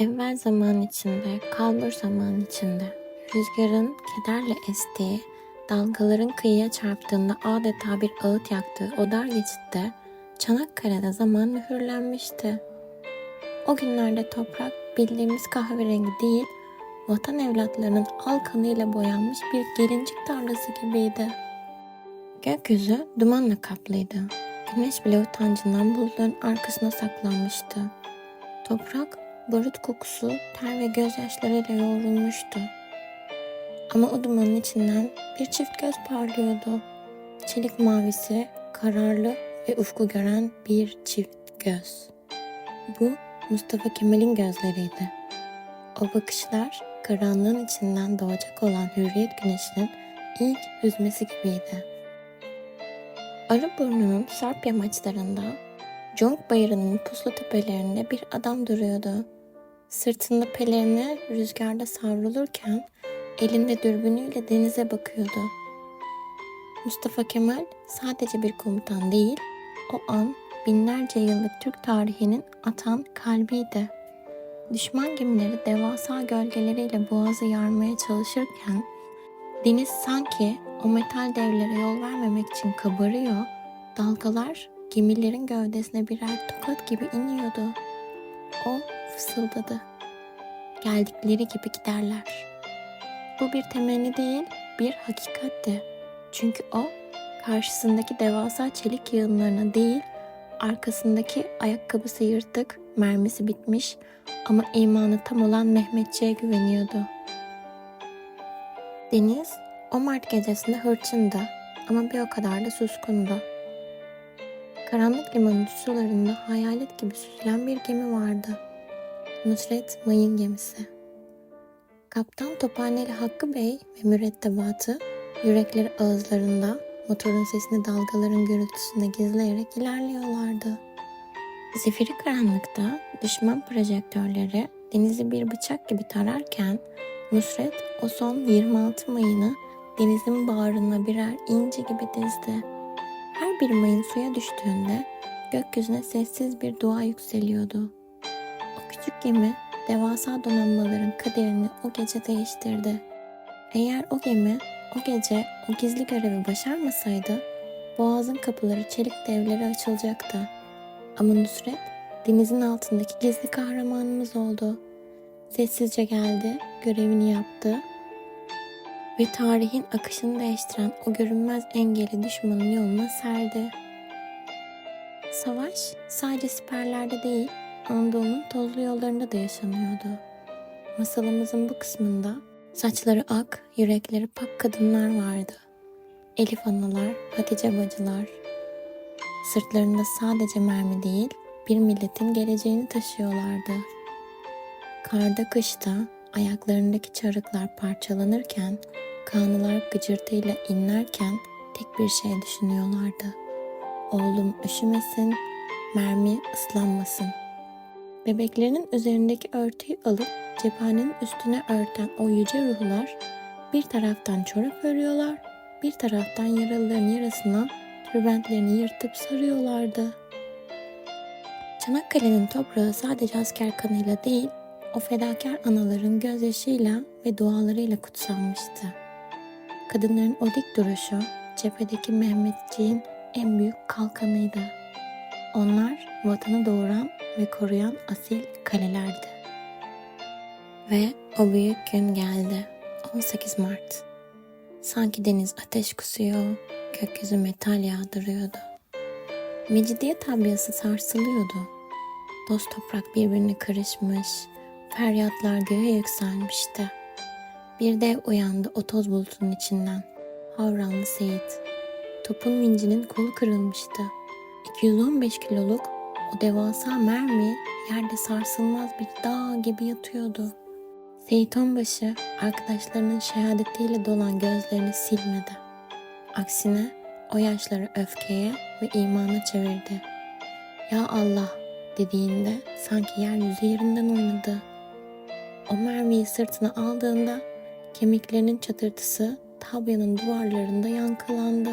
Evvel zaman içinde, kalbur zaman içinde, rüzgarın kederle estiği, dalgaların kıyıya çarptığında adeta bir ağıt yaktığı o dar geçitte Çanakkale'de zaman mühürlenmişti. O günlerde toprak bildiğimiz kahverengi değil, vatan evlatlarının al kanıyla boyanmış bir gelincik tarlası gibiydi. Gökyüzü dumanla kaplıydı. Güneş bile utancından bulutların arkasına saklanmıştı. Toprak barut kokusu, ter ve gözyaşlarıyla yoğrulmuştu. Ama o dumanın içinden bir çift göz parlıyordu. Çelik mavisi, kararlı ve ufku gören bir çift göz. Bu Mustafa Kemal'in gözleriydi. O bakışlar karanlığın içinden doğacak olan hürriyet güneşinin ilk hüzmesi gibiydi. Arıburnu'nun sarp yamaçlarında, Conk Bayırı'nın puslu tepelerinde bir adam duruyordu. Sırtında pelerini rüzgarda savrulurken elinde dürbünüyle denize bakıyordu. Mustafa Kemal sadece bir komutan değil, o an binlerce yıllık Türk tarihinin atan kalbiydi. Düşman gemileri devasa gölgeleriyle boğazı yarmaya çalışırken deniz sanki o metal devlere yol vermemek için kabarıyor, dalgalar gemilerin gövdesine birer tokat gibi iniyordu. O fısıldadı. Geldikleri gibi giderler. Bu bir temenni değil, bir hakikatti. Çünkü o, karşısındaki devasa çelik yığınlarına değil, arkasındaki ayakkabısı yırtık, mermisi bitmiş ama imanı tam olan Mehmetçiğe güveniyordu. Deniz, o Mart gecesinde hırçındı ama bir o kadar da suskundu. Karanlık limanın sularında hayalet gibi süzülen bir gemi vardı. Nusret Mayın gemisi. Kaptan Tophaneli Hakkı Bey ve mürettebatı yürekleri ağızlarında motorun sesini dalgaların gürültüsünde gizleyerek ilerliyorlardı. Zifiri karanlıkta düşman projektörleri denizi bir bıçak gibi tararken Nusret o son 26 mayını denizin bağrına birer inci gibi dizdi. Her bir mayın suya düştüğünde gökyüzüne sessiz bir dua yükseliyordu. O küçük gemi devasa donanmaların kaderini o gece değiştirdi. Eğer o gemi o gece o gizli görevi başarmasaydı boğazın kapıları çelik devlere açılacaktı. Ama Nusret denizin altındaki gizli kahramanımız oldu. Sessizce geldi, görevini yaptı ve tarihin akışını değiştiren o görünmez engeli düşmanın yoluna serdi. Savaş sadece siperlerde değil, Anadolu'nun tozlu yollarında da yaşanıyordu. Masalımızın bu kısmında saçları ak, yürekleri pak kadınlar vardı. Elif analar, Hatice bacılar. Sırtlarında sadece mermi değil, bir milletin geleceğini taşıyorlardı. Karda kışta ayaklarındaki çarıklar parçalanırken, kanılar gıcırtıyla inlerken tek bir şey düşünüyorlardı. Oğlum üşümesin, mermi ıslanmasın. Bebeklerinin üzerindeki örtüyü alıp cephanenin üstüne örten o yüce ruhlar bir taraftan çorap örüyorlar, bir taraftan yaralıların yarasına tülbentlerini yırtıp sarıyorlardı. Çanakkale'nin toprağı sadece asker kanıyla değil, o fedakar anaların gözyaşıyla ve dualarıyla kutsanmıştı. Kadınların o dik duruşu, cephedeki Mehmetçiğin en büyük kalkanıydı. Onlar vatanı doğuran ve koruyan asil kalelerdi. Ve o büyük gün geldi. 18 Mart. Sanki deniz ateş kusuyor, gökyüzü metal yağdırıyordu. Mecidiye tabyası sarsılıyordu. Dost toprak birbirine karışmış, feryatlar göğe yükselmişti. Bir dev uyandı o toz bulutunun içinden. Havranlı Seyit. Topun vincinin kolu kırılmıştı. 215 kiloluk o devasa mermi yerde sarsılmaz bir dağ gibi yatıyordu. Seyit Onbaşı arkadaşlarının şehadetiyle dolan gözlerini silmedi. Aksine o yaşları öfkeye ve imana çevirdi. Ya Allah dediğinde sanki yeryüzü yerinden oynadı. O mermiyi sırtına aldığında kemiklerinin çatırtısı tabyanın duvarlarında yankılandı.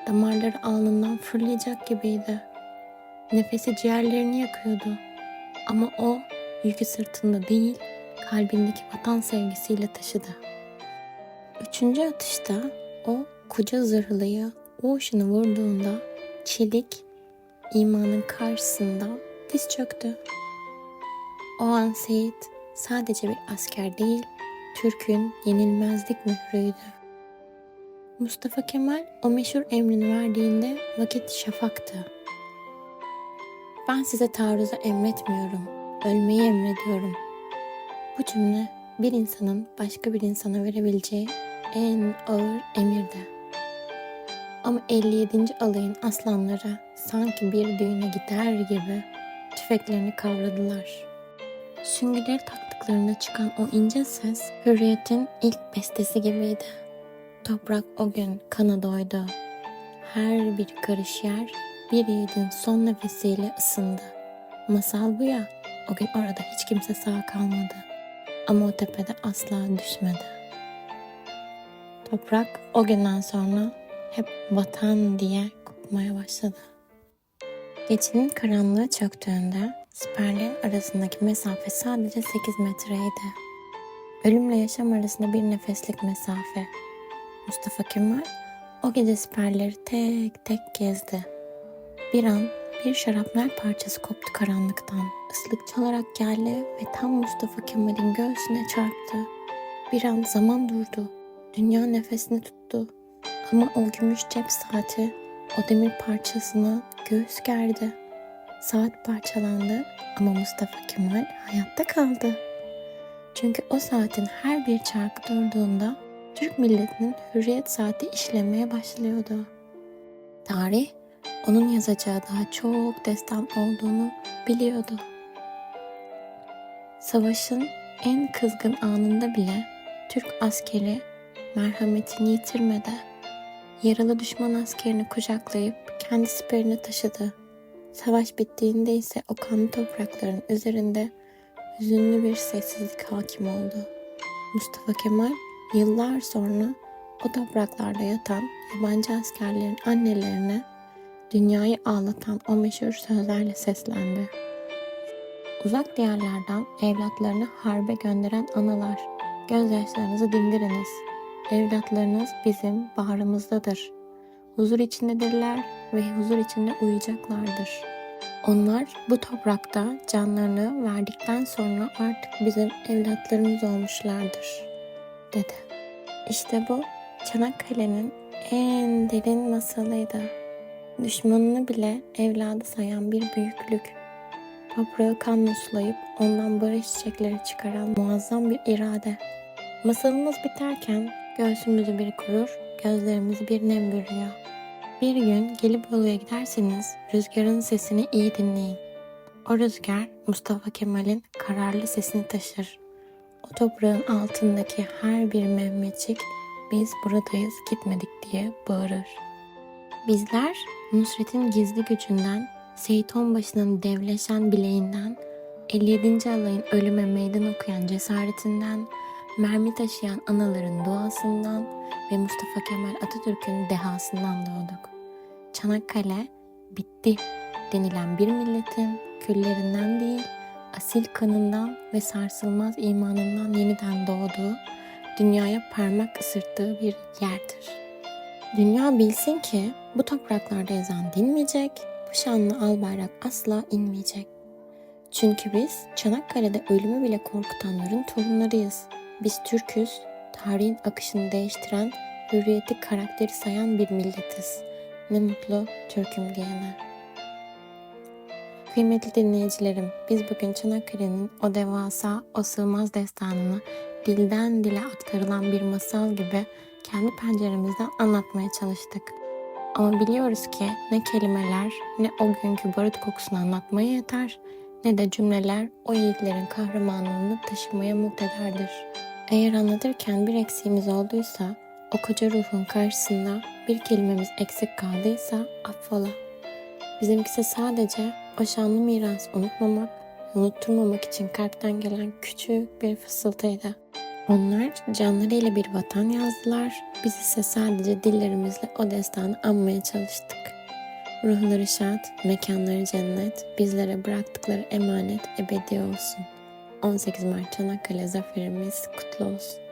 Damarları alnından fırlayacak gibiydi. Nefesi ciğerlerini yakıyordu. Ama o yükü sırtında değil, kalbindeki vatan sevgisiyle taşıdı. Üçüncü atışta o koca zırhlıyı Ocean'ı vurduğunda çelik imanın karşısında diz çöktü. O an Seyit sadece bir asker değil, Türk'ün yenilmezlik mührüydü. Mustafa Kemal o meşhur emrini verdiğinde vakit şafaktı. Ben size taarruza emretmiyorum, ölmeyi emrediyorum. Bu cümle bir insanın başka bir insana verebileceği en ağır emirdi. Ama 57. alayın aslanları sanki bir düğüne gider gibi tüfeklerini kavradılar. Süngüleri taktıklarında çıkan o ince ses hürriyetin ilk bestesi gibiydi. Toprak o gün kana doydu. Her bir karış yer bir yiğidin son nefesiyle ısındı. Masal bu ya, o gün orada hiç kimse sağ kalmadı. Ama o tepede asla düşmedi. Toprak o günden sonra hep vatan diye kokmaya başladı. Gecenin karanlığı çöktüğünde siperlerin arasındaki mesafe sadece 8 metreydi. Ölümle yaşam arasında bir nefeslik mesafe. Mustafa Kemal o gece siperleri tek tek gezdi. Bir an bir şarapnel parçası koptu karanlıktan. Islık çalarak geldi ve tam Mustafa Kemal'in göğsüne çarptı. Bir an zaman durdu. Dünya nefesini tuttu. Ama o gümüş cep saati o demir parçasına göğüs gerdi. Saat parçalandı ama Mustafa Kemal hayatta kaldı. Çünkü o saatin her bir çarkı durduğunda Türk milletinin hürriyet saati işlemeye başlıyordu. Tarih onun yazacağı daha çok destan olduğunu biliyordu. Savaşın en kızgın anında bile Türk askeri merhametini yitirmedi. Yaralı düşman askerini kucaklayıp kendi siperine taşıdı. Savaş bittiğinde ise o kanlı toprakların üzerinde hüzünlü bir sessizlik hakim oldu. Mustafa Kemal yıllar sonra o topraklarda yatan yabancı askerlerin annelerine dünyayı ağlatan o meşhur sözlerle seslendi. Uzak diyarlardan evlatlarını harbe gönderen analar, gözyaşlarınızı dindiriniz. Evlatlarınız bizim bağrımızdadır. Huzur içindedirler ve huzur içinde uyuyacaklardır. Onlar bu toprakta canlarını verdikten sonra artık bizim evlatlarımız olmuşlardır, dedi. İşte bu Çanakkale'nin en derin masalıydı. Düşmanını bile evladı sayan bir büyüklük. Toprağı kanla sulayıp ondan barış çiçekleri çıkaran muazzam bir irade. Masalımız biterken göğsümüzü bir kurur, gözlerimizi bir nem bürüyor. Bir gün Gelibolu'ya giderseniz rüzgarın sesini iyi dinleyin. O rüzgar Mustafa Kemal'in kararlı sesini taşır. O toprağın altındaki her bir Mehmetçik biz buradayız gitmedik diye bağırır. Bizler Nusret'in gizli gücünden, Seyit Onbaşı'nın devleşen bileğinden, 57. alayın ölüme meydan okuyan cesaretinden, mermi taşıyan anaların duasından ve Mustafa Kemal Atatürk'ün dehasından doğduk. Çanakkale bitti denilen bir milletin küllerinden değil, asil kanından ve sarsılmaz imanından yeniden doğduğu, dünyaya parmak ısırttığı bir yerdir. Dünya bilsin ki bu topraklarda ezan dinmeyecek, bu şanlı albayrak asla inmeyecek. Çünkü biz Çanakkale'de ölümü bile korkutanların torunlarıyız. Biz Türk'üz, tarihin akışını değiştiren, hürriyeti karakteri sayan bir milletiz. Ne mutlu Türk'üm diyene. Kıymetli dinleyicilerim, biz bugün Çanakkale'nin o devasa, o sığmaz destanını dilden dile aktarılan bir masal gibi kendi penceremizden anlatmaya çalıştık. Ama biliyoruz ki ne kelimeler ne o günkü barut kokusunu anlatmaya yeter, ne de cümleler o yiğitlerin kahramanlığını taşımaya muktedardır. Eğer anlatırken bir eksiğimiz olduysa, o koca ruhun karşısında bir kelimemiz eksik kaldıysa affola. Bizimkisi sadece o şanlı mirası unutmamak ve unutturmamak için kalpten gelen küçük bir fısıltıydı. Onlar canlarıyla bir vatan yazdılar, biz ise sadece dillerimizle o destanı anmaya çalıştık. Ruhları şad, mekanları cennet, bizlere bıraktıkları emanet ebedi olsun. 18 Mart Çanakkale zaferimiz kutlu olsun.